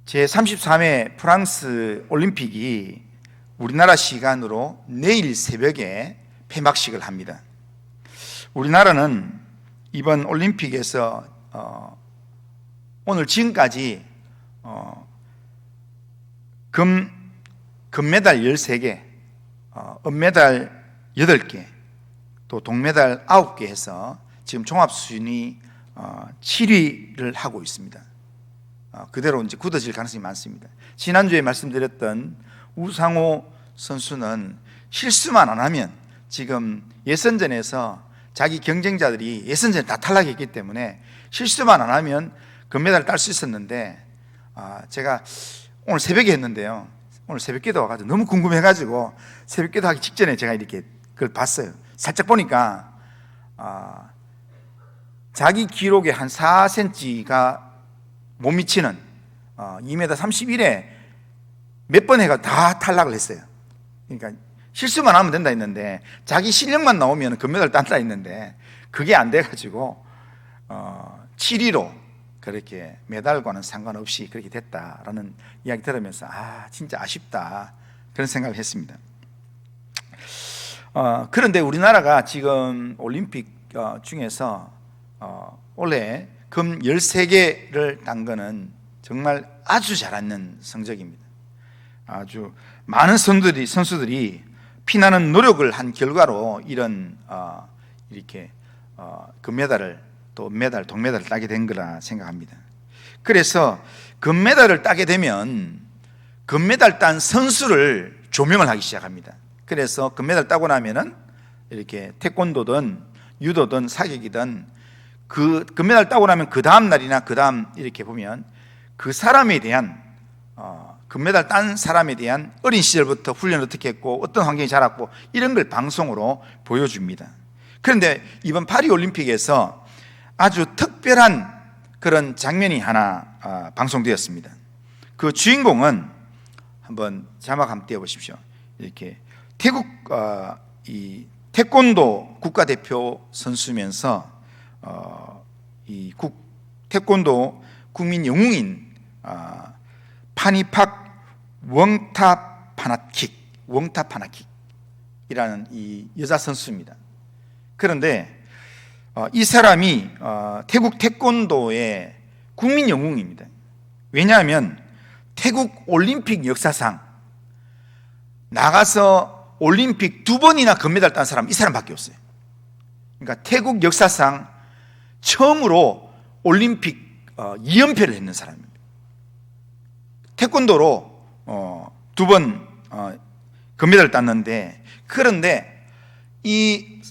제33회 프랑스 올림픽이 우리나라 시간으로 내일 새벽에 폐막식을 합니다. 우리나라는 이번 올림픽에서 오늘 지금까지 금메달 13개, 은메달 8개, 또 동메달 9개 해서 지금 종합순위 7위를 하고 있습니다. 그대로 이제 굳어질 가능성이 많습니다. 지난주에 말씀드렸던 우상호 선수는 실수만 안 하면 지금 예선전에서 자기 경쟁자들이 예선전에 다 탈락했기 때문에 실수만 안 하면 금메달을 딸 수 있었는데, 제가 오늘 새벽에 했는데요, 오늘 새벽기도 와가지고 너무 궁금해가지고 새벽기도 하기 직전에 제가 이렇게 그걸 봤어요. 살짝 보니까 자기 기록의 한 4cm가 못 미치는 2m 31에 몇 번 해가 다 탈락을 했어요. 그러니까 실수만 하면 된다 했는데 자기 실력만 나오면 금메달 딴다 했는데 그게 안 돼가지고 7위로 그렇게 메달과는 상관없이 그렇게 됐다라는 이야기 들으면서 진짜 아쉽다 그런 생각을 했습니다. 그런데 우리나라가 지금 올림픽 중에서 올해 금 13개를 딴 거는 정말 아주 잘하는 성적입니다. 아주 많은 선수들이 피나는 노력을 한 결과로 이런 이렇게 금메달을 또 은메달, 동메달을 따게 된 거라 생각합니다. 그래서 금메달을 따게 되면 금메달 딴 선수를 조명을 하기 시작합니다. 그래서 금메달 따고 나면은 이렇게 태권도든 유도든 사격이든 그 금메달 따고 나면 그 다음 날이나 그 다음 이렇게 보면 그 사람에 대한 금메달 딴 사람에 대한 어린 시절부터 훈련을 어떻게 했고 어떤 환경이 자랐고 이런 걸 방송으로 보여줍니다. 그런데 이번 파리올림픽에서 아주 특별한 그런 장면이 하나 방송되었습니다. 그 주인공은 한번 자막 한번 띄워보십시오. 이렇게 태국 이 태권도 국가대표 선수면서 이 태권도 국민 영웅인 파니팍 웡타파나킥이라는 이 여자 선수입니다. 그런데 이 사람이 태국 태권도의 국민 영웅입니다. 왜냐하면 태국 올림픽 역사상 나가서 올림픽 2번이나 금메달 딴 사람 이 사람밖에 없어요. 그러니까 태국 역사상 처음으로 올림픽 2연패를 했는 사람입니다. 태권도로 2번 금메달을 땄는데, 그런데 이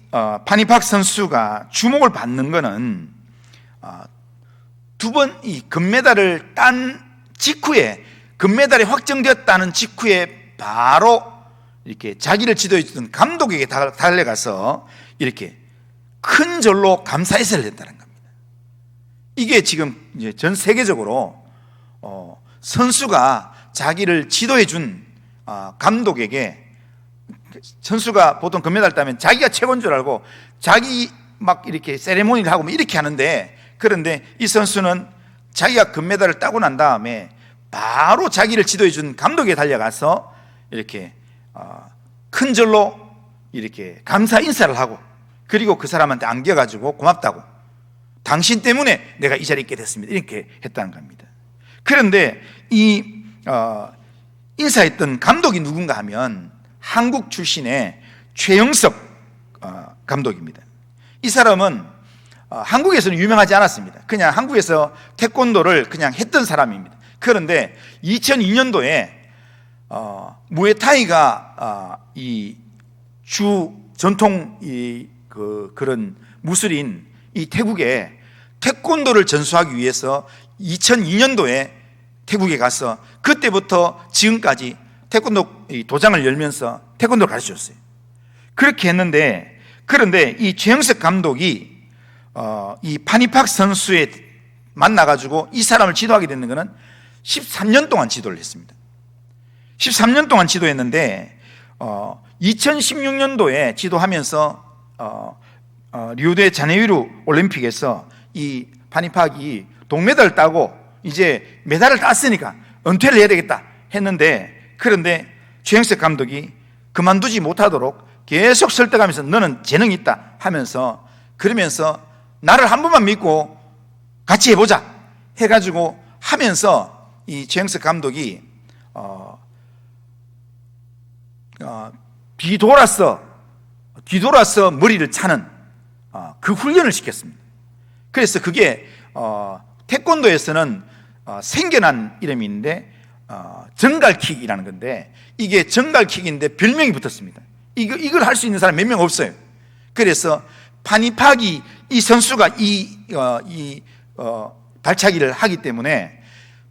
파니팍 선수가 주목을 받는 것은 2번 이 금메달을 딴 직후에, 금메달이 확정되었다는 직후에 바로 이렇게 자기를 지도해 주던 감독에게 달려가서 이렇게 큰 절로 감사 인사를 했다는 겁니다. 이게 지금 이제 전 세계적으로 선수가 자기를 지도해 준 감독에게, 선수가 보통 금메달 따면 자기가 최고인 줄 알고 자기 막 이렇게 세레모니를 하고 이렇게 하는데, 그런데 이 선수는 자기가 금메달을 따고 난 다음에 바로 자기를 지도해 준 감독에 달려가서 이렇게 큰 절로 이렇게 감사 인사를 하고, 그리고 그 사람한테 안겨가지고 고맙다고, 당신 때문에 내가 이 자리에 있게 됐습니다, 이렇게 했다는 겁니다. 그런데 이 인사했던 감독이 누군가 하면 한국 출신의 최영석 감독입니다. 이 사람은 한국에서는 유명하지 않았습니다. 그냥 한국에서 태권도를 그냥 했던 사람입니다. 그런데 2002년도에 무에타이가 이 주 전통 그런 무술인 이 태국에 태권도를 전수하기 위해서 2002년도에 태국에 가서 그때부터 지금까지 태권도 도장을 열면서 태권도를 가르쳤어요. 그렇게 했는데, 그런데 이 최영석 감독이 이 파니팍 선수에 만나가지고 이 사람을 지도하게 되는 것은 13년 동안 지도를 했습니다. 13년 동안 지도했는데 2016년도에 지도하면서 리우데자네이루 올림픽에서 이 파니팍이 동메달을 따고 이제 메달을 땄으니까 은퇴를 해야 되겠다 했는데, 그런데 최영석 감독이 그만두지 못하도록 계속 설득하면서 너는 재능이 있다 하면서, 그러면서 나를 한 번만 믿고 같이 해보자 해가지고 하면서 이 최영석 감독이 뒤돌아서 머리를 차는 그 훈련을 시켰습니다. 그래서 그게 태권도에서는 생겨난 이름인데 정갈킥이라는 건데, 이게 정갈킥인데 별명이 붙었습니다. 이걸 할 수 있는 사람 몇 명 없어요. 그래서 파니파기 이 선수가 발차기를 하기 때문에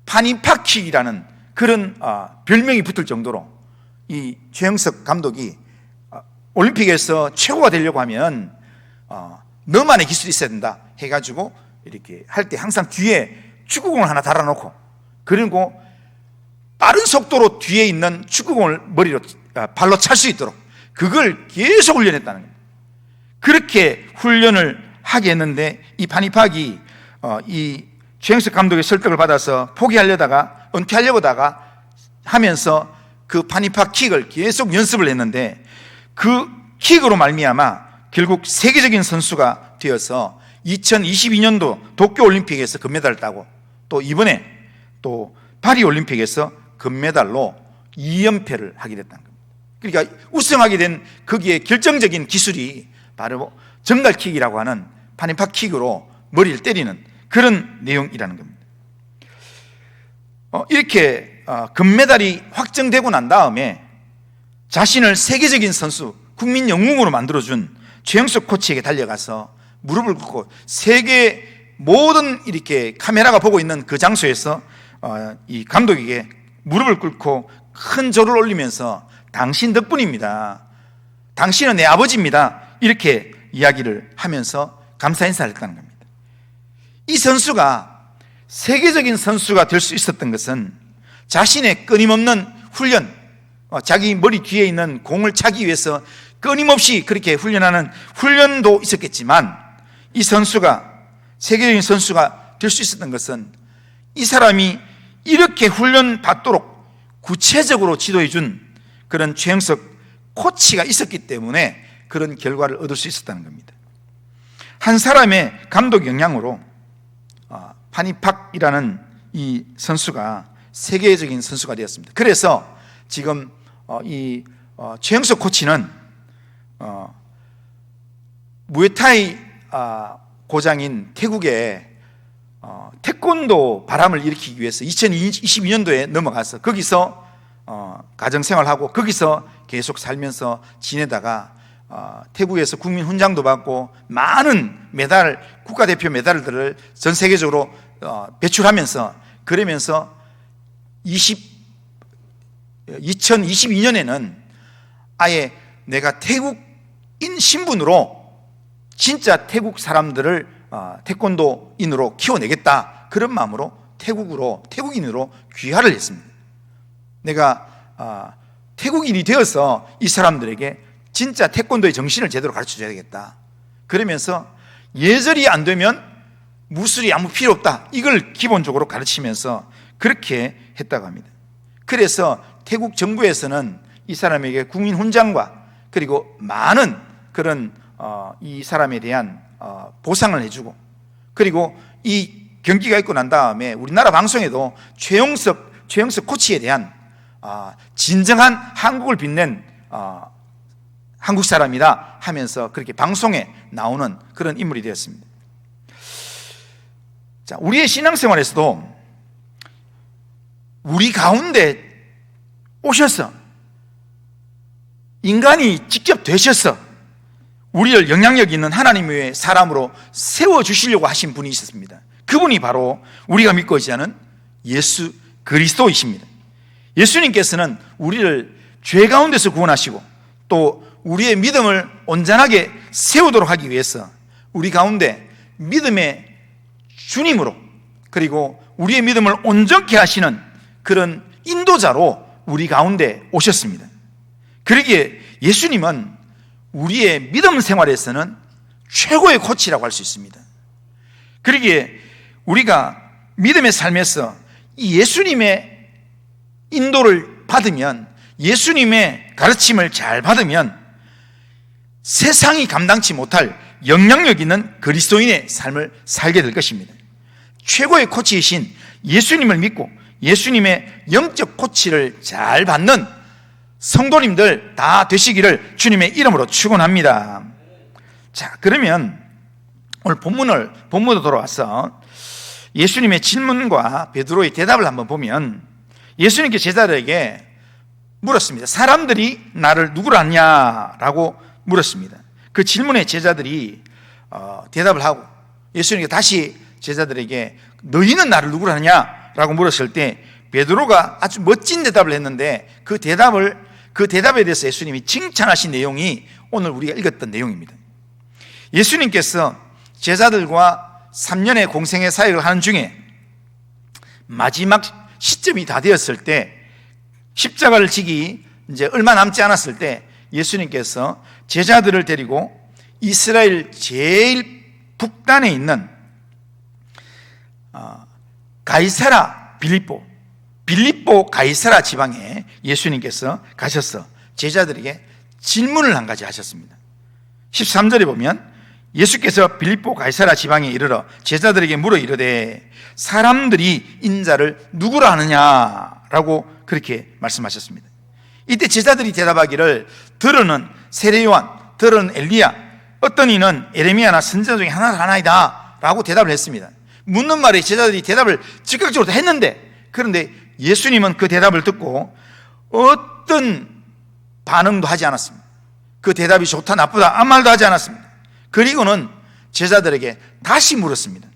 파니파킥이라는 그런 별명이 붙을 정도로 이 최영석 감독이 올림픽에서 최고가 되려고 하면 너만의 기술이 있어야 된다 해가지고 이렇게 할 때 항상 뒤에 축구공을 하나 달아놓고, 그리고 빠른 속도로 뒤에 있는 축구공을 발로 찰 수 있도록 그걸 계속 훈련했다는 겁니다. 그렇게 훈련을 하게 했는데, 이 파니팍이 이 최영석 감독의 설득을 받아서 포기하려다가 은퇴하려다가 하면서 그 파니팍 킥을 계속 연습을 했는데, 그 킥으로 말미암아 결국 세계적인 선수가 되어서 2022년도 도쿄올림픽에서 금메달을 따고, 또 이번에 또 파리올림픽에서 금메달로 2연패를 하게 됐다는 겁니다. 그러니까 우승하게 된 거기에 결정적인 기술이 바로 정갈킥이라고 하는 파니팍 킥으로 머리를 때리는 그런 내용이라는 겁니다. 이렇게 금메달이 확정되고 난 다음에 자신을 세계적인 선수, 국민 영웅으로 만들어준 최영석 코치에게 달려가서 무릎을 꿇고, 세계 모든 이렇게 카메라가 보고 있는 그 장소에서 이 감독에게 무릎을 꿇고 큰 절을 올리면서 당신 덕분입니다, 당신은 내 아버지입니다, 이렇게 이야기를 하면서 감사 인사를 했다는 겁니다. 이 선수가 세계적인 선수가 될 수 있었던 것은 자신의 끊임없는 훈련, 자기 머리 뒤에 있는 공을 차기 위해서 끊임없이 그렇게 훈련하는 훈련도 있었겠지만, 이 선수가 세계적인 선수가 될 수 있었던 것은 이 사람이 이렇게 훈련 받도록 구체적으로 지도해 준 그런 최영석 코치가 있었기 때문에 그런 결과를 얻을 수 있었다는 겁니다. 한 사람의 감독 영향으로 파니팍이라는 이 선수가 세계적인 선수가 되었습니다. 그래서 지금 이 최영석 코치는 무에타이 고장인 태국에 태권도 바람을 일으키기 위해서 2022년도에 넘어가서 거기서 가정생활하고 거기서 계속 살면서 지내다가 태국에서 국민 훈장도 받고 많은 메달, 국가대표 메달들을 전 세계적으로 배출하면서, 그러면서 2022년에는 아예 내가 태국인 신분으로 진짜 태국 사람들을 태권도인으로 키워내겠다, 그런 마음으로 태국인으로 귀화를 했습니다. 내가 태국인이 되어서 이 사람들에게 진짜 태권도의 정신을 제대로 가르쳐줘야 되겠다, 그러면서 예절이 안 되면 무술이 아무 필요 없다, 이걸 기본적으로 가르치면서 그렇게 했다고 합니다. 그래서 태국 정부에서는 이 사람에게 국민 훈장과 그리고 많은 그런 이 사람에 대한 보상을 해주고, 그리고 이 경기가 있고 난 다음에 우리나라 방송에도 최영석 코치에 대한 진정한 한국을 빛낸 한국 사람이다 하면서 그렇게 방송에 나오는 그런 인물이 되었습니다. 자, 우리의 신앙생활에서도 우리 가운데 오셔서 인간이 직접 되셔서 우리를 영향력 있는 하나님의 사람으로 세워주시려고 하신 분이 있었습니다. 그분이 바로 우리가 믿고 있는 예수 그리스도이십니다. 예수님께서는 우리를 죄 가운데서 구원하시고 또 우리의 믿음을 온전하게 세우도록 하기 위해서 우리 가운데 믿음의 주님으로, 그리고 우리의 믿음을 온전케 하시는 그런 인도자로 우리 가운데 오셨습니다. 그러기에 예수님은 우리의 믿음 생활에서는 최고의 코치라고 할 수 있습니다. 그러기에 우리가 믿음의 삶에서 이 예수님의 인도를 받으면, 예수님의 가르침을 잘 받으면 세상이 감당치 못할 영향력 있는 그리스도인의 삶을 살게 될 것입니다. 최고의 코치이신 예수님을 믿고 예수님의 영적 코치를 잘 받는 성도님들 다 되시기를 주님의 이름으로 축원합니다. 자, 그러면 오늘 본문으로 돌아와서 예수님의 질문과 베드로의 대답을 한번 보면, 예수님께 제자들에게 물었습니다. 사람들이 나를 누구로 아냐라고 물었습니다. 그 질문에 제자들이 대답을 하고, 예수님께 다시 제자들에게 너희는 나를 누구로 하냐라고 물었을 때 베드로가 아주 멋진 대답을 했는데, 그 대답에 대해서 예수님이 칭찬하신 내용이 오늘 우리가 읽었던 내용입니다. 예수님께서 제자들과 3년의 공생의 사역을 하는 중에 마지막 시점이 다 되었을 때, 십자가를 지기 이제 얼마 남지 않았을 때 예수님께서 제자들을 데리고 이스라엘 제일 북단에 있는 가이사라 빌립보 가이사라 지방에 예수님께서 가셔서 제자들에게 질문을 한 가지 하셨습니다. 13절에 보면 예수께서 빌립보 가이사라 지방에 이르러 제자들에게 물어 이르되 사람들이 인자를 누구라 하느냐라고 그렇게 말씀하셨습니다. 이때 제자들이 대답하기를 들어는 세례요한, 들어는 엘리야, 어떤 이는 에레미야나 선지자 중에 하나이다 라고 대답을 했습니다. 묻는 말에 제자들이 대답을 즉각적으로 했는데, 그런데 예수님은 그 대답을 듣고 어떤 반응도 하지 않았습니다. 그 대답이 좋다 나쁘다 아무 말도 하지 않았습니다. 그리고는 제자들에게 다시 물었습니다.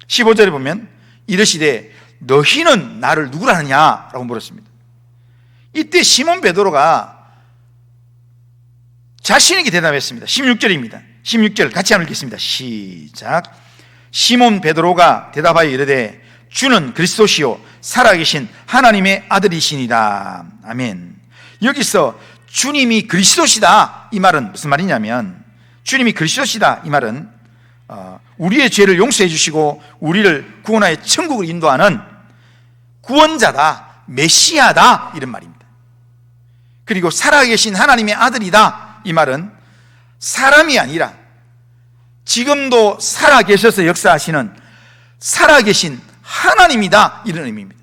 15절에 보면 이르시되 너희는 나를 누구라 하느냐라고 물었습니다. 이때 시몬 베드로가 자신에게 대답했습니다. 16절입니다. 16절 같이 한번 읽겠습니다. 시작. 시몬 베드로가 대답하여 이르되 주는 그리스도시요 살아계신 하나님의 아들이시니라. 아멘. 여기서 주님이 그리스도시다 이 말은 무슨 말이냐면, 주님이 그리스도시다 이 말은 우리의 죄를 용서해 주시고 우리를 구원하여 천국을 인도하는 구원자다, 메시아다 이런 말입니다. 그리고 살아계신 하나님의 아들이다 이 말은 사람이 아니라 지금도 살아계셔서 역사하시는 살아계신 하나님이다 이런 의미입니다.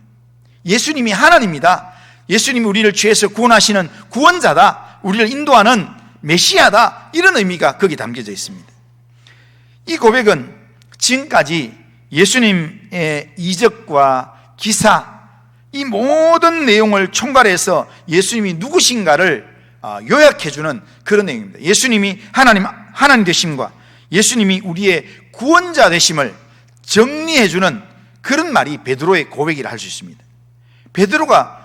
예수님이 하나님이다, 예수님이 우리를 죄에서 구원하시는 구원자다, 우리를 인도하는 메시아다 이런 의미가 거기 담겨져 있습니다. 이 고백은 지금까지 예수님의 이적과 기사, 이 모든 내용을 총괄해서 예수님이 누구신가를 요약해주는 그런 내용입니다. 예수님이 하나님 되심과 예수님이 우리의 구원자 되심을 정리해주는 그런 말이 베드로의 고백이라 할 수 있습니다. 베드로가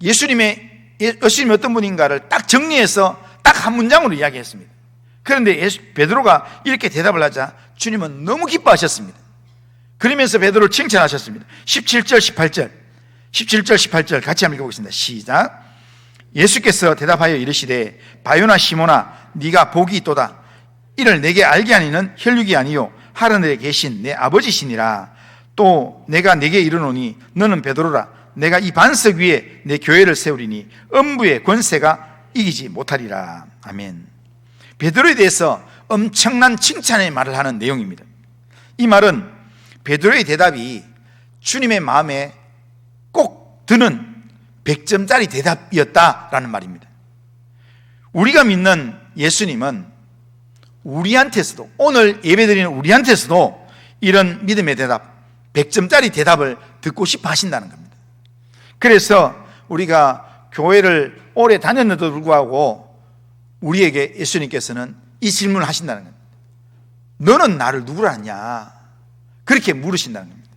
예수님이 어떤 분인가를 딱 정리해서 딱 한 문장으로 이야기했습니다. 그런데 베드로가 이렇게 대답을 하자 주님은 너무 기뻐하셨습니다. 그러면서 베드로를 칭찬하셨습니다. 17절 18절 같이 한번 읽어보겠습니다. 시작. 예수께서 대답하여 이르시되 바요나 시모나 네가 복이 있도다. 이를 내게 알게 하니는 혈육이 아니요 하늘에 계신 내 아버지시니라. 또 내가 내게 이르노니 너는 베드로라. 내가 이 반석 위에 내 교회를 세우리니 음부의 권세가 이기지 못하리라. 아멘. 베드로에 대해서 엄청난 칭찬의 말을 하는 내용입니다. 이 말은 베드로의 대답이 주님의 마음에 꼭 드는 100점짜리 대답이었다라는 말입니다. 우리가 믿는 예수님은 우리한테서도, 오늘 예배드리는 우리한테서도 이런 믿음의 대답, 100점짜리 대답을 듣고 싶어 하신다는 겁니다. 그래서 우리가 교회를 오래 다녔는데도 불구하고 우리에게 예수님께서는 이 질문을 하신다는 겁니다. 너는 나를 누구라 하냐? 그렇게 물으신다는 겁니다.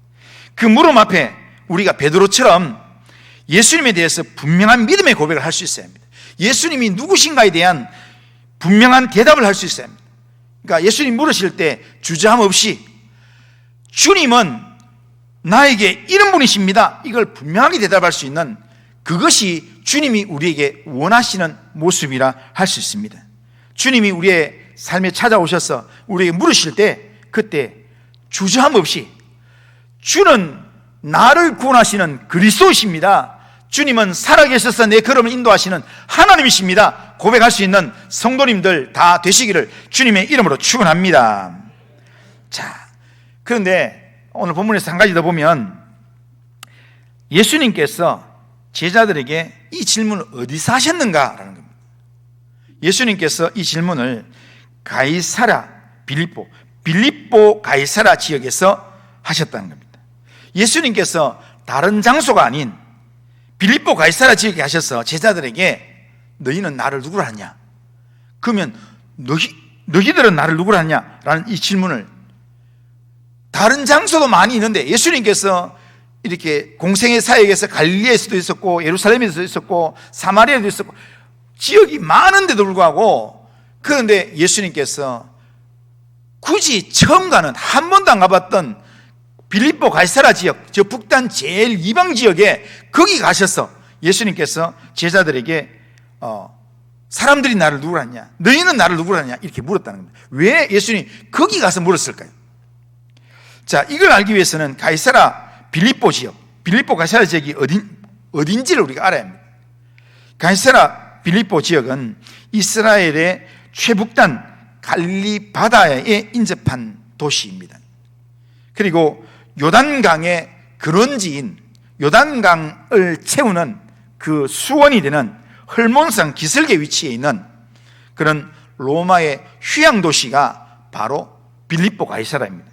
그 물음 앞에 우리가 베드로처럼 예수님에 대해서 분명한 믿음의 고백을 할 수 있어야 합니다. 예수님이 누구신가에 대한 분명한 대답을 할 수 있어야 합니다. 그러니까 예수님 물으실 때 주저함 없이 주님은 나에게 이런 분이십니다, 이걸 분명하게 대답할 수 있는, 그것이 주님이 우리에게 원하시는 모습이라 할 수 있습니다. 주님이 우리의 삶에 찾아오셔서 우리에게 물으실 때 그때 주저함 없이 주는 나를 구원하시는 그리스도이십니다, 주님은 살아계셔서 내 걸음을 인도하시는 하나님이십니다 고백할 수 있는 성도님들 다 되시기를 주님의 이름으로 축원합니다. 자, 그런데 오늘 본문에서 한 가지 더 보면 예수님께서 제자들에게 이 질문을 어디서 하셨는가라는 겁니다. 예수님께서 이 질문을 가이사라 빌립보 가이사라 지역에서 하셨다는 겁니다. 예수님께서 다른 장소가 아닌 빌립보 가이사라 지역에 하셔서 제자들에게 너희는 나를 누구로 하냐? 그러면 너희들은 나를 누구로 하냐? 라는 이 질문을 다른 장소도 많이 있는데 예수님께서 이렇게 공생의 사역에서 갈릴리에서도 있었고 예루살렘에서도 있었고 사마리아에도 있었고 지역이 많은데도 불구하고 그런데 예수님께서 굳이 처음 가는 한 번도 안 가봤던 빌립보 가이사라 지역, 저 북단 제일 이방 지역에 거기 가셔서 예수님께서 제자들에게 사람들이 나를 누구로 하냐? 너희는 나를 누구로 하냐? 이렇게 물었다는 겁니다. 왜 예수님이 거기 가서 물었을까요? 자, 이걸 알기 위해서는 빌립보 가이사라 지역이 어딘지를 우리가 알아야 합니다. 가이사라 빌립보 지역은 이스라엘의 최북단 갈릴리 바다에 인접한 도시입니다. 그리고 요단강의 근원지인 요단강을 채우는 그 수원이 되는 헐몬산 기슭에 위치해 있는 그런 로마의 휴양 도시가 바로 빌립보 가이사라입니다.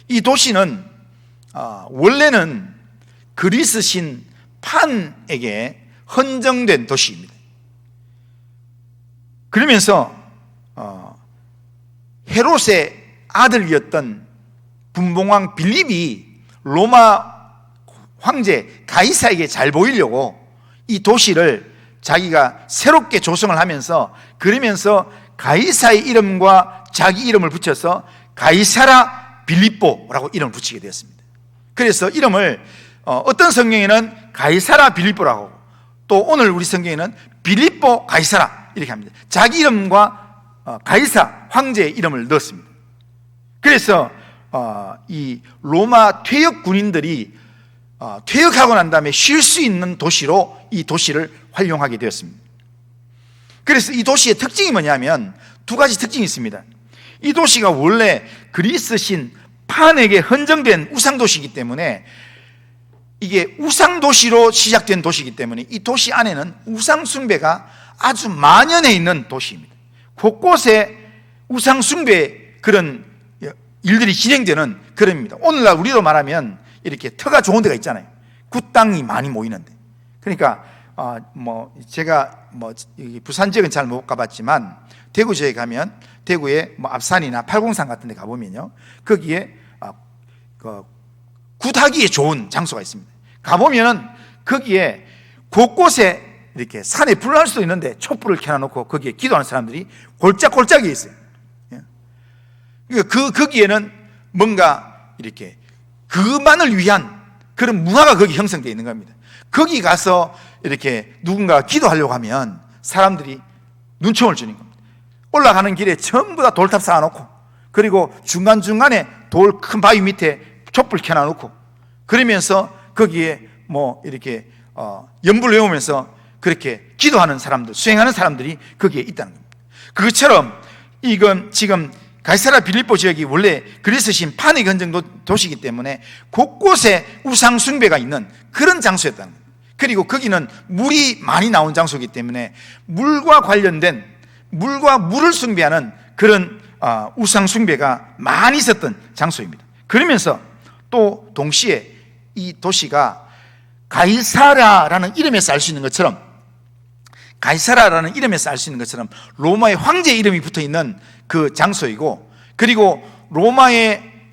이 도시는 원래는 그리스 신 판에게 헌정된 도시입니다. 그러면서 헤롯의 아들이었던 분봉왕 빌립이 로마 황제 가이사에게 잘 보이려고 이 도시를 자기가 새롭게 조성을 하면서 그러면서 가이사의 이름과 자기 이름을 붙여서 가이사라 빌립보라고 이름을 붙이게 되었습니다. 그래서 이름을 어떤 성경에는 가이사라 빌립보라고 또 오늘 우리 성경에는 빌립보 가이사라 이렇게 합니다. 자기 이름과 가이사 황제의 이름을 넣었습니다. 그래서 이 로마 퇴역 군인들이 퇴역하고 난 다음에 쉴 수 있는 도시로 이 도시를 활용하게 되었습니다. 그래서 이 도시의 특징이 뭐냐면 두 가지 특징이 있습니다. 이 도시가 원래 그리스 신 판에게 헌정된 우상도시이기 때문에 이게 우상도시로 시작된 도시이기 때문에 이 도시 안에는 우상숭배가 아주 만연해 있는 도시입니다. 곳곳에 우상숭배 그런 일들이 진행되는 그럽니다. 오늘날 우리로 말하면 이렇게 터가 좋은 데가 있잖아요. 굿땅이 많이 모이는데. 그러니까 제가 부산 지역은 잘 못 가봤지만 대구 지역에 가면 대구에 앞산이나 팔공산 같은 데 가보면요 거기에 굿하기에 좋은 장소가 있습니다. 가보면은 거기에 곳곳에 이렇게 산에 불을 할 수도 있는데 촛불을 켜놓고 거기에 기도하는 사람들이 골짝골짝이 있어요. 거기에는 뭔가 이렇게 그만을 위한 그런 문화가 거기 형성되어 있는 겁니다. 거기 가서 이렇게 누군가 기도하려고 하면 사람들이 눈총을 주는 겁니다. 올라가는 길에 전부 다 돌탑 쌓아놓고 그리고 중간중간에 돌 큰 바위 밑에 촛불 켜놔놓고 그러면서 거기에 이렇게 연불을 외우면서 그렇게 기도하는 사람들, 수행하는 사람들이 거기에 있다는 겁니다. 그것처럼 이건 지금 가이사라 빌립보 지역이 원래 그리스신 판의 헌정 도시이기 때문에 곳곳에 우상 숭배가 있는 그런 장소였다는 겁니다. 그리고 거기는 물이 많이 나온 장소이기 때문에 물과 관련된 물과 물을 숭배하는 그런 우상 숭배가 많이 있었던 장소입니다. 그러면서 또 동시에 이 도시가 가이사라라는 이름에서 알 수 있는 것처럼 가이사라라는 이름에서 알 수 있는 것처럼 로마의 황제 이름이 붙어있는 그 장소이고 그리고 로마의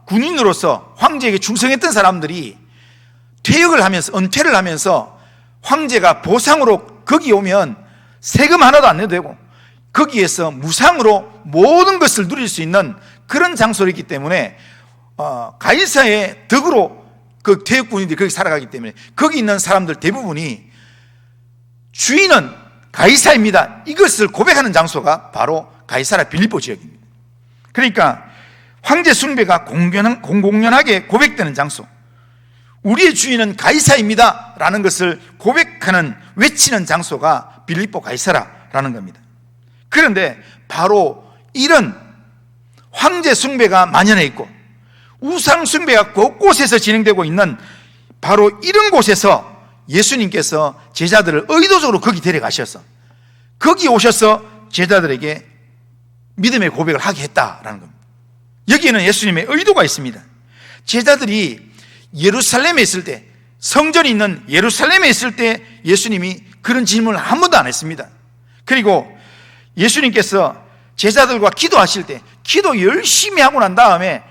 군인으로서 황제에게 충성했던 사람들이 퇴역을 하면서 은퇴를 하면서 황제가 보상으로 거기 오면 세금 하나도 안 내도 되고 거기에서 무상으로 모든 것을 누릴 수 있는 그런 장소이기 때문에 가이사의 덕으로 그 퇴역 군인들이 거기 살아가기 때문에 거기 있는 사람들 대부분이 주인은 가이사입니다 이것을 고백하는 장소가 바로 가이사라 빌립보 지역입니다. 그러니까 황제 숭배가 공공연하게 고백되는 장소, 우리의 주인은 가이사입니다 라는 것을 고백하는, 외치는 장소가 빌립보 가이사라라는 겁니다. 그런데 바로 이런 황제 숭배가 만연해 있고 우상 숭배가 곳곳에서 진행되고 있는 바로 이런 곳에서 예수님께서 제자들을 의도적으로 거기 데려가셔서 거기 오셔서 제자들에게 믿음의 고백을 하게 했다라는 겁니다. 여기에는 예수님의 의도가 있습니다. 제자들이 예루살렘에 있을 때, 성전이 있는 예루살렘에 있을 때 예수님이 그런 질문을 한 번도 안 했습니다. 그리고 예수님께서 제자들과 기도하실 때 기도 열심히 하고 난 다음에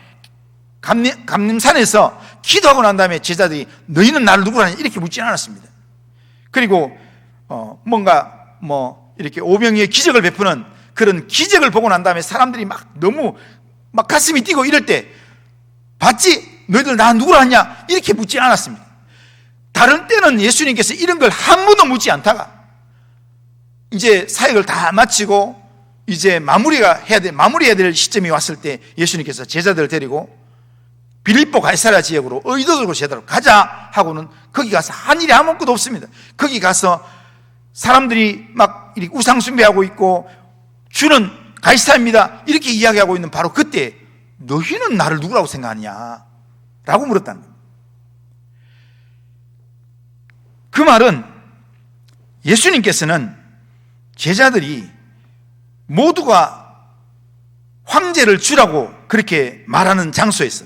감림산에서 기도하고 난 다음에 제자들이 너희는 나를 누구라 하냐 이렇게 묻지는 않았습니다. 그리고 뭔가 이렇게 오병이의 기적을 베푸는 그런 기적을 보고 난 다음에 사람들이 너무 가슴이 뛰고 이럴 때 봤지? 너희들 나 누구라 하냐 이렇게 묻지 않았습니다. 다른 때는 예수님께서 이런 걸 한 번도 묻지 않다가 이제 사역을 다 마치고 이제 마무리해야 될 시점이 왔을 때 예수님께서 제자들을 데리고 빌립보 가이사랴 지역으로 의도적으로 제자로 가자 하고는 거기 가서 한 일이 아무것도 없습니다. 거기 가서 사람들이 이렇게 우상 숭배하고 있고 주는 가이사입니다 이렇게 이야기하고 있는 바로 그때 너희는 나를 누구라고 생각하냐 라고 물었다는 겁니다. 그 말은 예수님께서는 제자들이 모두가 황제를 주라고 그렇게 말하는 장소에서,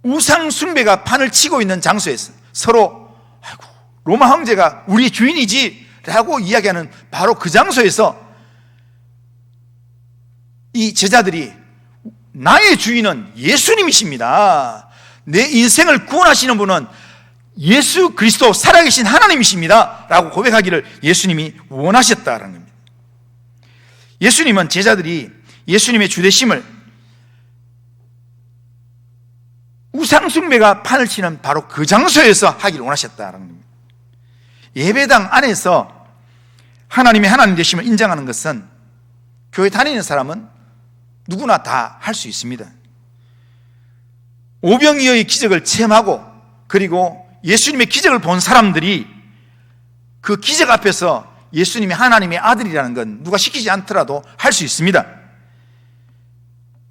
우상 숭배가 판을 치고 있는 장소에서 서로 아이고 로마 황제가 우리 주인이지 라고 이야기하는 바로 그 장소에서 이 제자들이 나의 주인은 예수님이십니다, 내 인생을 구원하시는 분은 예수 그리스도 살아계신 하나님이십니다 라고 고백하기를 예수님이 원하셨다는 겁니다. 예수님은 제자들이 예수님의 주되심을 우상숭배가 판을 치는 바로 그 장소에서 하기를 원하셨다는 겁니다. 예배당 안에서 하나님의 하나님 되심을 인정하는 것은 교회 다니는 사람은 누구나 다 할 수 있습니다. 오병이어의 기적을 체험하고 그리고 예수님의 기적을 본 사람들이 그 기적 앞에서 예수님이 하나님의 아들이라는 건 누가 시키지 않더라도 할 수 있습니다.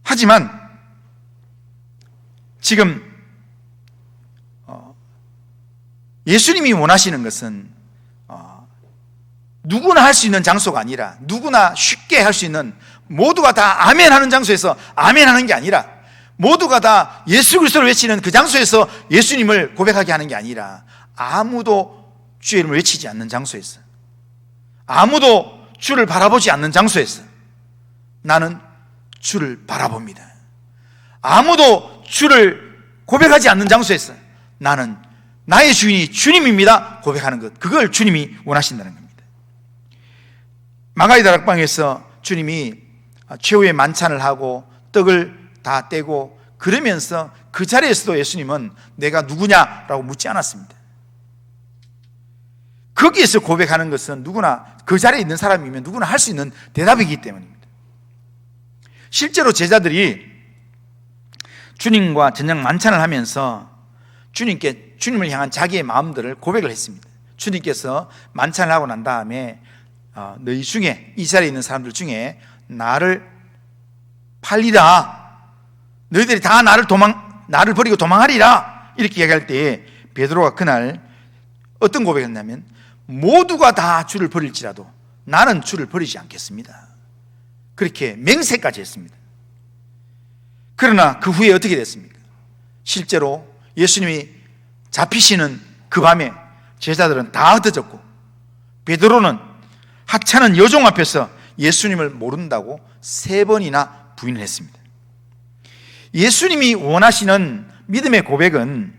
하지만 지금 예수님이 원하시는 것은 누구나 할 수 있는 장소가 아니라 누구나 쉽게 할 수 있는, 모두가 다 아멘 하는 장소에서 아멘 하는 게 아니라 모두가 다 예수 그리스도를 외치는 그 장소에서 예수님을 고백하게 하는 게 아니라 아무도 주의 이름을 외치지 않는 장소에서, 아무도 주를 바라보지 않는 장소에서 나는 주를 바라봅니다. 아무도 주를 고백하지 않는 장소에서 나는 나의 주인이 주님입니다 고백하는 것, 그걸 주님이 원하신다는 겁니다. 마가의 다락방에서 주님이 최후의 만찬을 하고 떡을 다 떼고 그러면서 그 자리에서도 예수님은 내가 누구냐라고 묻지 않았습니다. 거기에서 고백하는 것은 누구나, 그 자리에 있는 사람이면 누구나 할 수 있는 대답이기 때문입니다. 실제로 제자들이 주님과 저녁 만찬을 하면서 주님을 향한 자기의 마음들을 고백을 했습니다. 주님께서 만찬을 하고 난 다음에 너희 중에, 이 자리에 있는 사람들 중에 나를 팔리라, 너희들이 다 나를 버리고 도망하리라 이렇게 이야기할 때 베드로가 그날 어떤 고백을 했냐면 모두가 다 주를 버릴지라도 나는 주를 버리지 않겠습니다, 그렇게 맹세까지 했습니다. 그러나 그 후에 어떻게 됐습니까? 실제로 예수님이 잡히시는 그 밤에 제자들은 다 흩어졌고 베드로는 하찮은 여종 앞에서 예수님을 모른다고 3번이나 부인을 했습니다. 예수님이 원하시는 믿음의 고백은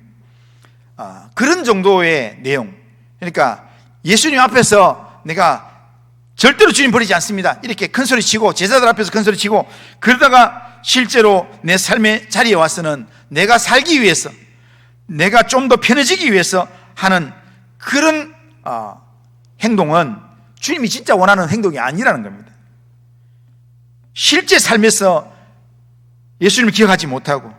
그런 정도의 내용, 그러니까 예수님 앞에서 내가 절대로 주님 버리지 않습니다 이렇게 큰소리 치고, 제자들 앞에서 큰소리 치고, 그러다가 실제로 내 삶의 자리에 와서는 내가 살기 위해서, 내가 좀 더 편해지기 위해서 하는 그런 행동은 주님이 진짜 원하는 행동이 아니라는 겁니다. 실제 삶에서 예수님을 기억하지 못하고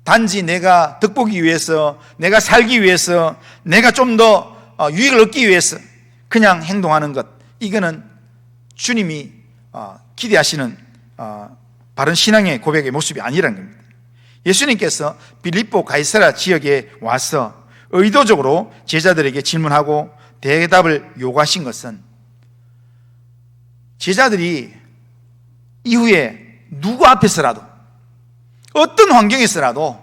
단지 내가 덕보기 위해서, 내가 살기 위해서, 내가 좀 더 유익을 얻기 위해서 그냥 행동하는 것, 이거는 주님이 기대하시는 바른 신앙의 고백의 모습이 아니라는 겁니다. 예수님께서 빌립보 가이사랴 지역에 와서 의도적으로 제자들에게 질문하고 대답을 요구하신 것은, 제자들이 이후에 누구 앞에서라도, 어떤 환경에서라도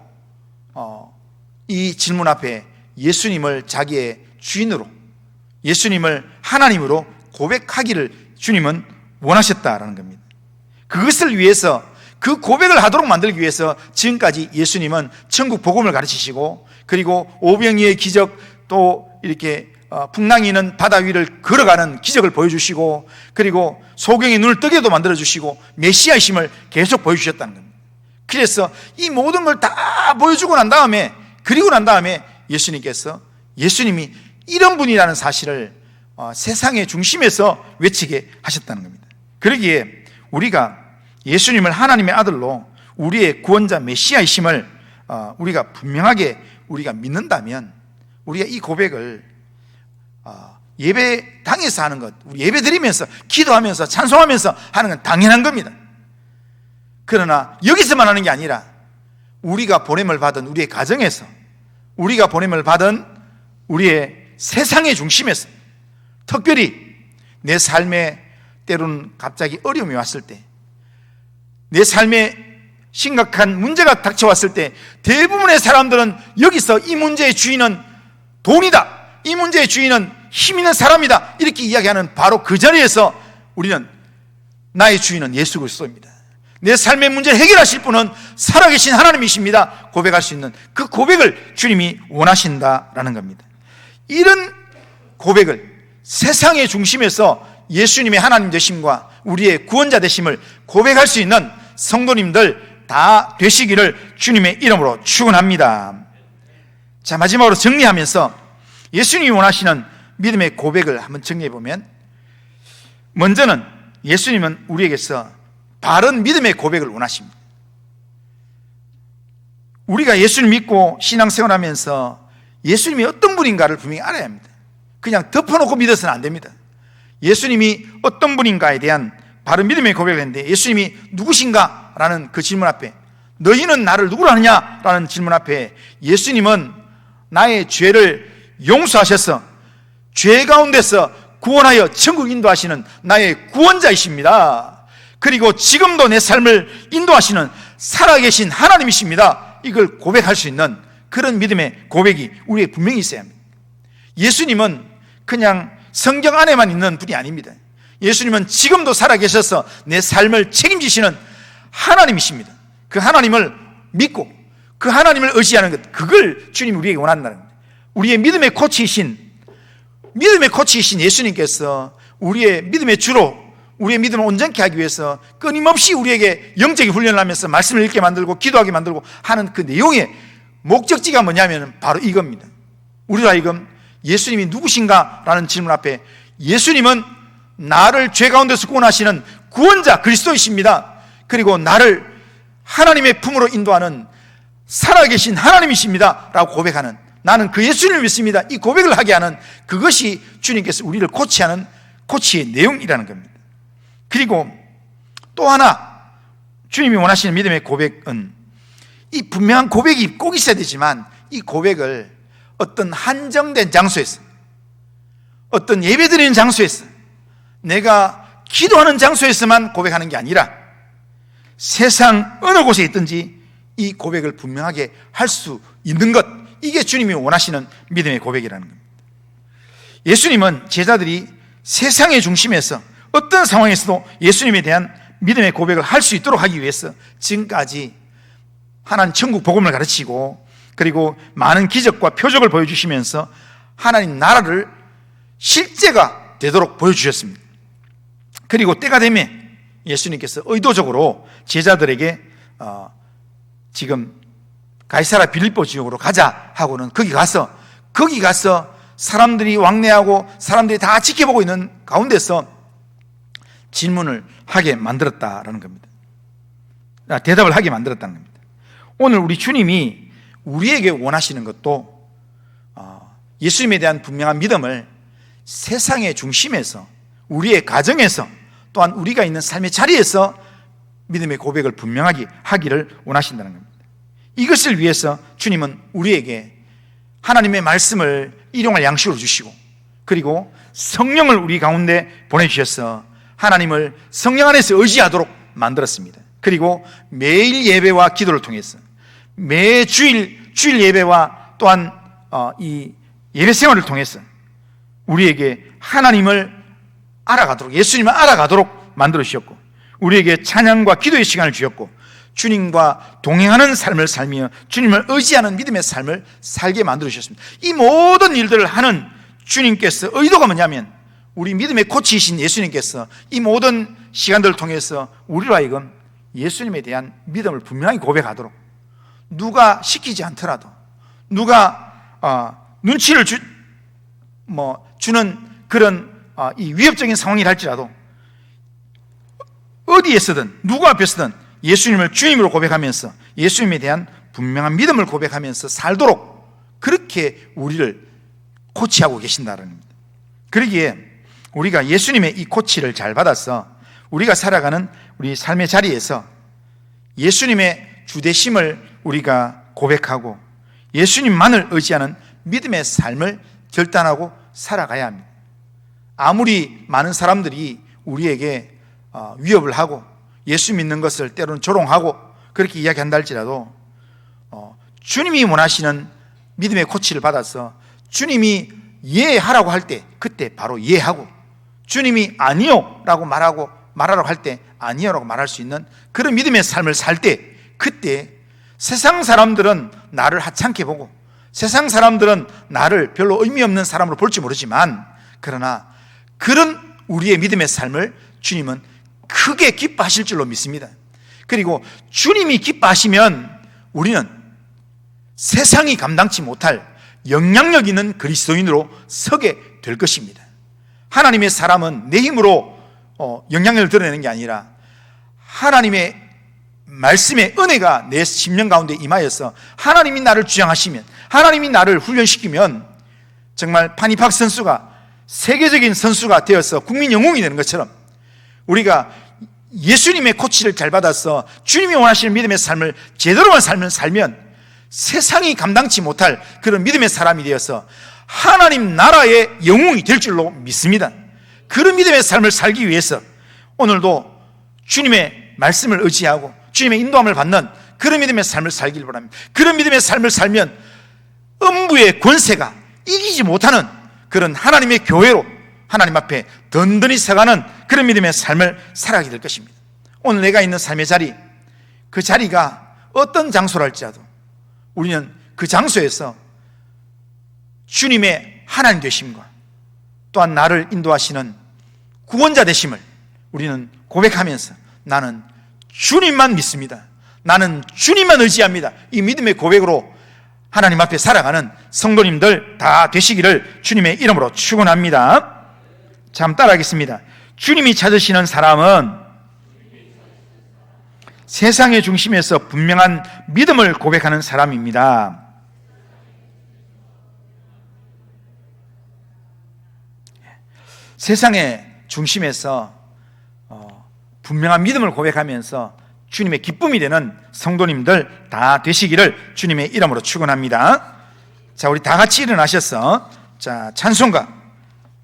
이 질문 앞에 예수님을 자기의 주인으로, 예수님을 하나님으로 고백하기를 주님은 원하셨다라는 겁니다. 그것을 위해서, 그 고백을 하도록 만들기 위해서 지금까지 예수님은 천국 복음을 가르치시고, 그리고 오병이의 기적, 또 이렇게 풍랑이 있는 바다 위를 걸어가는 기적을 보여주시고, 그리고 소경의 눈을 뜨게도 만들어주시고 메시아이심을 계속 보여주셨다는 겁니다. 그래서 이 모든 걸 다 보여주고 난 다음에, 그리고 난 다음에 예수님이 이런 분이라는 사실을 세상의 중심에서 외치게 하셨다는 겁니다. 그러기에 우리가 예수님을 하나님의 아들로, 우리의 구원자 메시아이심을 우리가 분명하게 우리가 믿는다면, 우리가 이 고백을 예배당에서 하는 것, 우리 예배 드리면서 기도하면서 찬송하면서 하는 건 당연한 겁니다. 그러나 여기서만 하는 게 아니라 우리가 보냄을 받은 우리의 가정에서, 우리가 보냄을 받은 우리의 세상의 중심에서, 특별히 내 삶에 때로는 갑자기 어려움이 왔을 때, 내 삶에 심각한 문제가 닥쳐왔을 때, 대부분의 사람들은 여기서 이 문제의 주인은 돈이다, 이 문제의 주인은 힘 있는 사람이다, 이렇게 이야기하는 바로 그 자리에서 우리는 나의 주인은 예수 그리스도입니다, 내 삶의 문제를 해결하실 분은 살아계신 하나님이십니다, 고백할 수 있는 그 고백을 주님이 원하신다라는 겁니다. 이런 고백을, 세상의 중심에서 예수님의 하나님 되심과 우리의 구원자 되심을 고백할 수 있는 성도님들 다 되시기를 주님의 이름으로 축원합니다. 자, 마지막으로 정리하면서 예수님이 원하시는 믿음의 고백을 한번 정리해 보면, 먼저는 예수님은 우리에게서 바른 믿음의 고백을 원하십니다. 우리가 예수를 믿고 신앙생활하면서 예수님이 어떤 분인가를 분명히 알아야 합니다. 그냥 덮어놓고 믿어서는 안 됩니다. 예수님이 어떤 분인가에 대한 바른 믿음의 고백을 했는데, 예수님이 누구신가? 라는 그 질문 앞에, 너희는 나를 누구라 하느냐? 라는 질문 앞에 예수님은 나의 죄를 용서하셔서 죄 가운데서 구원하여 천국 인도하시는 나의 구원자이십니다. 그리고 지금도 내 삶을 인도하시는 살아계신 하나님이십니다. 이걸 고백할 수 있는 그런 믿음의 고백이 우리에게 분명히 있어야 합니다. 예수님은 그냥 성경 안에만 있는 분이 아닙니다. 예수님은 지금도 살아계셔서 내 삶을 책임지시는 하나님이십니다. 그 하나님을 믿고 그 하나님을 의지하는 것, 그걸 주님이 우리에게 원한다는 겁니다. 우리의 믿음의 코치이신 예수님께서 우리의 믿음의 주로, 우리의 믿음을 온전케 하기 위해서 끊임없이 우리에게 영적인 훈련을 하면서 말씀을 읽게 만들고 기도하게 만들고 하는 그 내용의 목적지가 뭐냐면 바로 이겁니다. 우리로 하여금 예수님이 누구신가? 라는 질문 앞에, 예수님은 나를 죄 가운데서 구원하시는 구원자 그리스도이십니다. 그리고 나를 하나님의 품으로 인도하는 살아계신 하나님이십니다 라고 고백하는, 나는 그 예수님을 믿습니다, 이 고백을 하게 하는, 그것이 주님께서 우리를 코치하는 코치의 내용이라는 겁니다. 그리고 또 하나 주님이 원하시는 믿음의 고백은, 이 분명한 고백이 꼭 있어야 되지만 이 고백을 어떤 한정된 장소에서, 어떤 예배드리는 장소에서, 내가 기도하는 장소에서만 고백하는 게 아니라 세상 어느 곳에 있든지 이 고백을 분명하게 할 수 있는 것, 이게 주님이 원하시는 믿음의 고백이라는 겁니다. 예수님은 제자들이 세상의 중심에서 어떤 상황에서도 예수님에 대한 믿음의 고백을 할 수 있도록 하기 위해서 지금까지 하나님 천국 복음을 가르치고, 그리고 많은 기적과 표적을 보여주시면서 하나님 나라를 실제가 되도록 보여주셨습니다. 그리고 때가 되면 예수님께서 의도적으로 제자들에게 지금 가이사랴 빌립보 지역으로 가자 하고는 거기 가서 사람들이 왕래하고 사람들이 다 지켜보고 있는 가운데서 질문을 하게 만들었다라는 겁니다. 대답을 하게 만들었다는 겁니다. 오늘 우리 주님이 우리에게 원하시는 것도 예수님에 대한 분명한 믿음을 세상의 중심에서, 우리의 가정에서, 또한 우리가 있는 삶의 자리에서 믿음의 고백을 분명하게 하기를 원하신다는 겁니다. 이것을 위해서 주님은 우리에게 하나님의 말씀을 일용할 양식으로 주시고, 그리고 성령을 우리 가운데 보내주셔서 하나님을 성령 안에서 의지하도록 만들었습니다. 그리고 매일 예배와 기도를 통해서, 매 주일 예배와 또한 이 예배 생활을 통해서 우리에게 하나님을 알아가도록, 예수님을 알아가도록 만들어 주셨고, 우리에게 찬양과 기도의 시간을 주셨고, 주님과 동행하는 삶을 살며 주님을 의지하는 믿음의 삶을 살게 만들어 주셨습니다. 이 모든 일들을 하는 주님께서 의도가 뭐냐면, 우리 믿음의 코치이신 예수님께서 이 모든 시간들을 통해서 우리로 하여금 예수님에 대한 믿음을 분명히 고백하도록, 누가 시키지 않더라도, 누가 눈치를 주는 그런 이 위협적인 상황이라 할지라도 어디에서든 누구 앞에서든 예수님을 주님으로 고백하면서 예수님에 대한 분명한 믿음을 고백하면서 살도록 그렇게 우리를 코치하고 계신다는 겁니다. 그러기에 우리가 예수님의 이 코치를 잘 받아서 우리가 살아가는 우리 삶의 자리에서 예수님의 주되심을 우리가 고백하고 예수님만을 의지하는 믿음의 삶을 결단하고 살아가야 합니다. 아무리 많은 사람들이 우리에게 위협을 하고 예수 믿는 것을 때로는 조롱하고 그렇게 이야기한다 할지라도 주님이 원하시는 믿음의 코치를 받아서 주님이 예하라고 할 때 그때 바로 예하고, 주님이 아니요 라고 말하라고 할 때 아니요 라고 말할 수 있는 그런 믿음의 삶을 살 때, 그때 세상 사람들은 나를 하찮게 보고 세상 사람들은 나를 별로 의미 없는 사람으로 볼지 모르지만, 그러나 그런 우리의 믿음의 삶을 주님은 크게 기뻐하실 줄로 믿습니다. 그리고 주님이 기뻐하시면 우리는 세상이 감당치 못할 영향력 있는 그리스도인으로 서게 될 것입니다. 하나님의 사람은 내 힘으로 영향력을 드러내는 게 아니라 하나님의 말씀의 은혜가 내 심령 가운데 임하여서 하나님이 나를 주장하시면, 하나님이 나를 훈련시키면 정말 파니팍 선수가 세계적인 선수가 되어서 국민 영웅이 되는 것처럼, 우리가 예수님의 코치를 잘 받아서 주님이 원하시는 믿음의 삶을 제대로만 살면 세상이 감당치 못할 그런 믿음의 사람이 되어서 하나님 나라의 영웅이 될 줄로 믿습니다. 그런 믿음의 삶을 살기 위해서 오늘도 주님의 말씀을 의지하고 주님의 인도함을 받는 그런 믿음의 삶을 살기를 바랍니다. 그런 믿음의 삶을 살면 음부의 권세가 이기지 못하는 그런 하나님의 교회로 하나님 앞에 든든히 서가는 그런 믿음의 삶을 살아가게 될 것입니다. 오늘 내가 있는 삶의 자리, 그 자리가 어떤 장소랄지라도 우리는 그 장소에서 주님의 하나님 되심과 또한 나를 인도하시는 구원자 되심을 우리는 고백하면서 나는 주님만 믿습니다, 나는 주님만 의지합니다, 이 믿음의 고백으로 하나님 앞에 살아가는 성도님들 다 되시기를 주님의 이름으로 축원합니다. 자, 한번 따라하겠습니다. 주님이 찾으시는 사람은 세상의 중심에서 분명한 믿음을 고백하는 사람입니다. 세상의 중심에서 분명한 믿음을 고백하면서 주님의 기쁨이 되는 성도님들 다 되시기를 주님의 이름으로 축원합니다. 자, 우리 다 같이 일어나셔서 자, 찬송가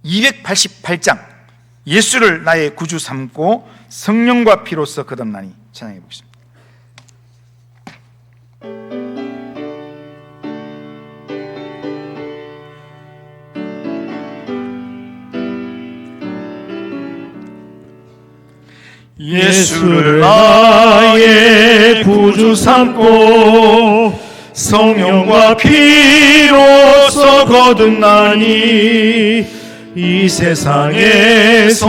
288장 예수를 나의 구주 삼고 성령과 피로써 거듭나니 찬양해 보겠습니다. 예수를 나의 구주 삼고 성령과 피로써 거듭나니 이 세상에서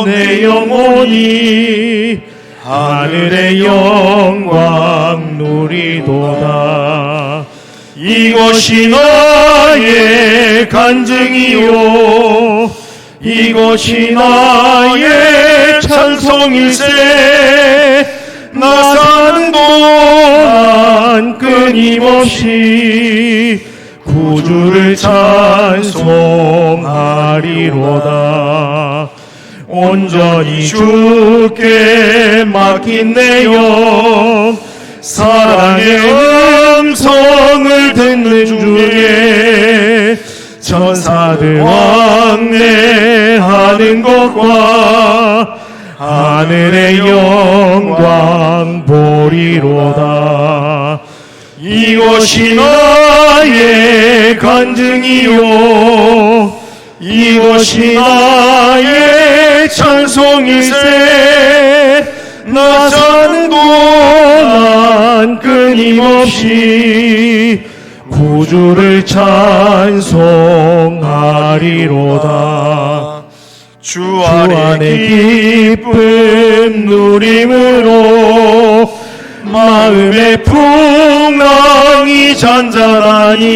내 영혼이 하늘의 영광 누리도다. 이것이 나의 간증이요 이것이 나의 찬송일세. 나 사는 동안 끊임없이 구주를 찬송하리로다. 온전히 주께 맡긴 내 영, 사랑의 음성을 듣는 중에 천사들 왕래하는 것과 하늘의 영광 보리로다. 이것이 나의 간증이요, 이것이 나의 찬송일세. 나 사는 동안 끊임없이 구주를 찬송하리로다. 주 안에 기쁨 누림으로 마음의 풍랑이 잔잔하니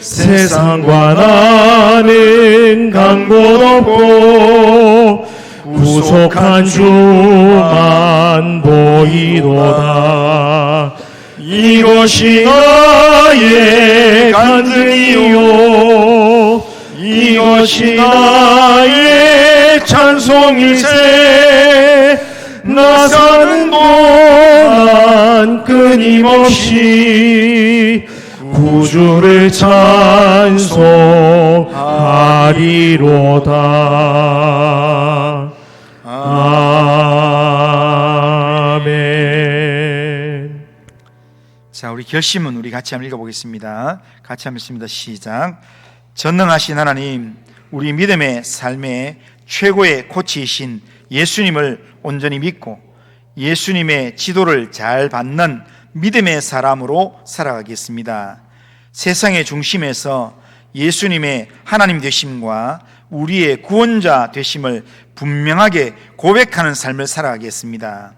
세상과 나는 강곳 없고 구속한 주만 보이도다. 이것이 나의 간증이요, 이것이 나의 찬송일세. 나 사는 동안 끊임없이 구주를 찬송하리로다. 아멘. 자, 우리 결심은 우리 같이 한번 읽어보겠습니다. 같이 한번 읽습니다. 시작. 전능하신 하나님, 우리 믿음의 삶의 최고의 코치이신 예수님을 온전히 믿고 예수님의 지도를 잘 받는 믿음의 사람으로 살아가겠습니다. 세상의 중심에서 예수님의 하나님 되심과 우리의 구원자 되심을 분명하게 고백하는 삶을 살아가겠습니다.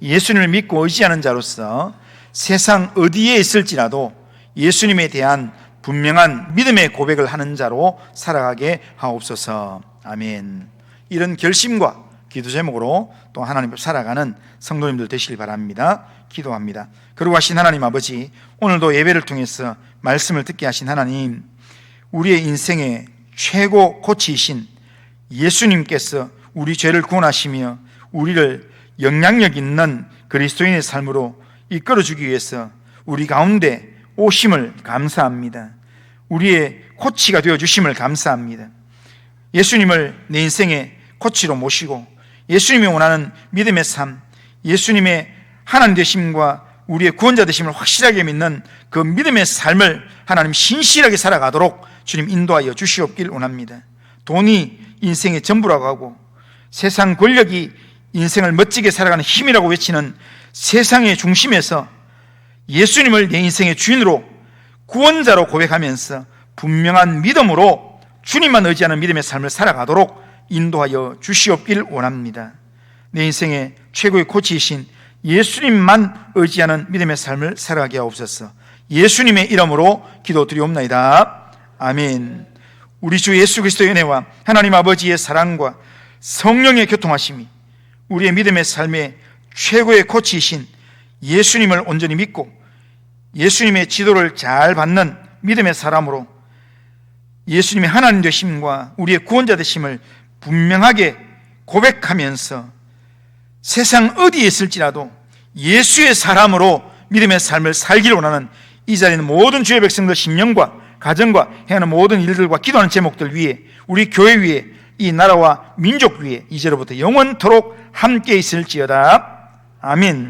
예수님을 믿고 의지하는 자로서 세상 어디에 있을지라도 예수님에 대한 분명한 믿음의 고백을 하는 자로 살아가게 하옵소서. 아멘. 이런 결심과 기도 제목으로 또 하나님 앞에 살아가는 성도님들 되시길 바랍니다. 기도합니다. 거룩하신 하나님 아버지, 오늘도 예배를 통해서 말씀을 듣게 하신 하나님, 우리의 인생의 최고 코치이신 예수님께서 우리 죄를 구원하시며 우리를 영향력 있는 그리스도인의 삶으로 이끌어주기 위해서 우리 가운데 오심을 감사합니다. 우리의 코치가 되어주심을 감사합니다. 예수님을 내 인생의 코치로 모시고 예수님이 원하는 믿음의 삶, 예수님의 하나님 되심과 우리의 구원자 되심을 확실하게 믿는 그 믿음의 삶을 하나님 신실하게 살아가도록 주님 인도하여 주시옵길 원합니다. 돈이 인생의 전부라고 하고 세상 권력이 인생을 멋지게 살아가는 힘이라고 외치는 세상의 중심에서 예수님을 내 인생의 주인으로 구원자로 고백하면서 분명한 믿음으로 주님만 의지하는 믿음의 삶을 살아가도록 인도하여 주시옵길 원합니다. 내 인생의 최고의 코치이신 예수님만 의지하는 믿음의 삶을 살아가게 하옵소서. 예수님의 이름으로 기도드리옵나이다. 아멘. 우리 주 예수 그리스도의 은혜와 하나님 아버지의 사랑과 성령의 교통하심이 우리의 믿음의 삶의 최고의 코치이신 예수님을 온전히 믿고 예수님의 지도를 잘 받는 믿음의 사람으로 예수님의 하나님 되심과 우리의 구원자 되심을 분명하게 고백하면서 세상 어디에 있을지라도 예수의 사람으로 믿음의 삶을 살기를 원하는 이 자리는 모든 주의 백성들 심령과 가정과 해하는 모든 일들과 기도하는 제목들 위에 우리 교회 위에 이 나라와 민족 위에 이제로부터 영원토록 함께 있을지어다. 아멘.